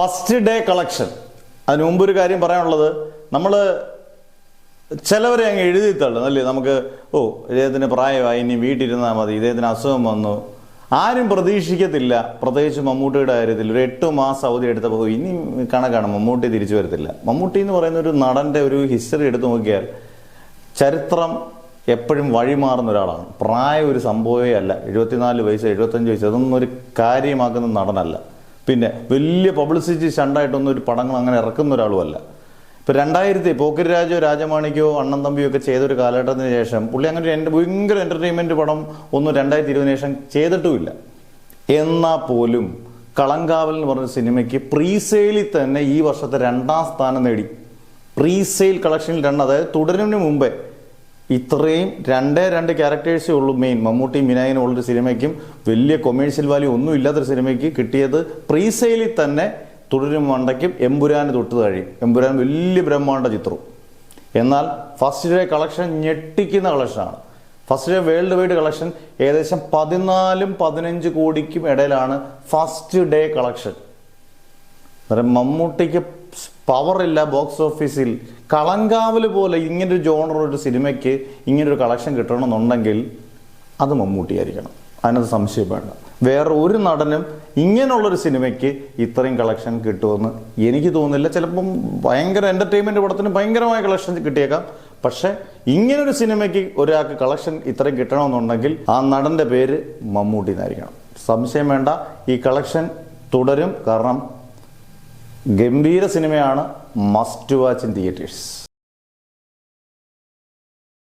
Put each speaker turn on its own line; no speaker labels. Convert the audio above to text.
First day collection. അതിന് മുമ്പൊരു കാര്യം പറയാനുള്ളത്, നമ്മൾ ചിലവരെ അങ്ങ് എഴുതി തള്ളും അല്ലേ. നമുക്ക് ഇദ്ദേഹത്തിന് പ്രായമായി, ഇനി വീട്ടിലിരുന്നാൽ മതി, ഇദ്ദേഹത്തിന് അസുഖം വന്നു. ആരും പ്രതീക്ഷിക്കത്തില്ല, പ്രത്യേകിച്ച് മമ്മൂട്ടിയുടെ കാര്യത്തിൽ. ഒരു 8 മാസം അവധി എടുത്തപ്പോൾ ഇനി കണക്കാണ്, മമ്മൂട്ടി തിരിച്ചു വരത്തില്ല. മമ്മൂട്ടി എന്ന് പറയുന്ന ഒരു നടൻ്റെ ഒരു ഹിസ്റ്ററി എടുത്തു നോക്കിയാൽ ചരിത്രം എപ്പോഴും വഴിമാറുന്ന ഒരാളാണ്. പ്രായം ഒരു സംഭവമേ അല്ല. 74 വയസ്സ് 75 വയസ്സ് അതൊന്നും ഒരു കാര്യമാക്കുന്ന നടനല്ല. പിന്നെ വലിയ പബ്ലിസിറ്റി സ്റ്റണ്ടായിട്ടൊന്നും ഒരു പടങ്ങൾ അങ്ങനെ ഇറക്കുന്ന ഒരാളുമല്ല. ഇപ്പം 2000 പോക്കിരി രാജോ രാജമാണിക്കോ അണ്ണൻ തമ്പിയോ ഒക്കെ ചെയ്തൊരു കാലഘട്ടത്തിന് ശേഷം പുള്ളി അങ്ങനെ ഭയങ്കര എൻ്റർടൈൻമെൻറ്റ് പടം ഒന്നും 2020 ശേഷം ചെയ്തിട്ടുമില്ല. എന്നാൽ പോലും കളങ്കാവൽ എന്ന് പറഞ്ഞ സിനിമയ്ക്ക് പ്രീസെയിലിൽ തന്നെ ഈ വർഷത്തെ 2ാം സ്ഥാനം നേടി. പ്രീസെയിൽ കളക്ഷനിൽ 2, അതായത് തുടരുന്നതിന് മുമ്പേ ഇത്രയും 2 ക്യാരക്ടേഴ്സേ ഉള്ളൂ മെയിൻ. മമ്മൂട്ടി വിനായകനും ഉള്ളൊരു സിനിമയ്ക്കും വലിയ കൊമേഴ്ഷ്യൽ വാല്യൂ ഒന്നും ഇല്ലാത്തൊരു സിനിമയ്ക്ക് കിട്ടിയത് പ്രീസെയിലിൽ തന്നെ തുടരും മണ്ടയ്ക്കും എമ്പുരാന് തൊട്ട് കഴിയും. എമ്പുരാൻ വലിയ ബ്രഹ്മാണ്ഡ ചിത്രവും. എന്നാൽ ഫസ്റ്റ് ഡേ കളക്ഷൻ ഞെട്ടിക്കുന്ന കളക്ഷനാണ്. First day world wide collection ഏകദേശം 14-15 കോടിക്കും ഇടയിലാണ് ഫസ്റ്റ് ഡേ കളക്ഷൻ. മമ്മൂട്ടിക്ക് പവറില്ല ബോക്സ് ഓഫീസിൽ. കളങ്കാവൽ പോലെ ഇങ്ങനൊരു ജോണർ ഒരു സിനിമയ്ക്ക് ഇങ്ങനൊരു കളക്ഷൻ കിട്ടണമെന്നുണ്ടെങ്കിൽ അത് മമ്മൂട്ടിയായിരിക്കണം, അതിനകത്ത് സംശയം വേണ്ട. വേറെ ഒരു നടനും ഇങ്ങനെയുള്ളൊരു സിനിമയ്ക്ക് ഇത്രയും കളക്ഷൻ കിട്ടുമെന്ന് എനിക്ക് തോന്നുന്നില്ല. ചിലപ്പം ഭയങ്കര എൻ്റർടൈൻമെൻറ്റ് പടത്തിന് ഭയങ്കരമായ കളക്ഷൻ കിട്ടിയേക്കാം. പക്ഷേ ഇങ്ങനൊരു സിനിമയ്ക്ക് ഒരാൾക്ക് കളക്ഷൻ ഇത്രയും കിട്ടണമെന്നുണ്ടെങ്കിൽ ആ നടൻ്റെ പേര് മമ്മൂട്ടി എന്നായിരിക്കണം. സംശയം വേണ്ട, ഈ കളക്ഷൻ തുടരും. കാരണം ഗംഭീര സിനിമയാണ്, മസ്റ്റ് വാച്ച് ഇൻ തിയേറ്റേഴ്സ്.